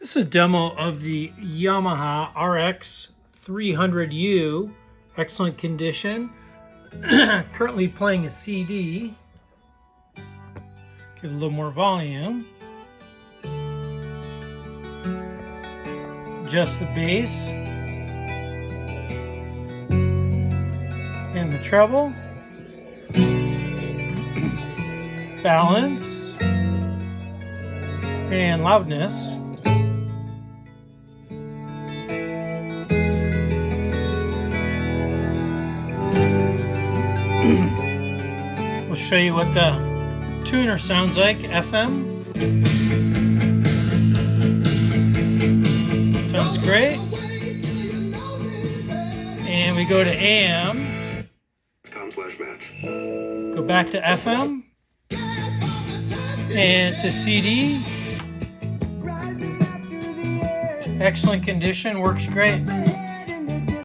This is a demo of the Yamaha RX 300U. Excellent condition. Currently playing a CD. Give it a little more volume. Adjust the bass. And the treble. Balance. And loudness. We'll show you what the tuner sounds like. FM. Sounds great. And we go to AM. Go back to FM. And to CD. Excellent condition, works great.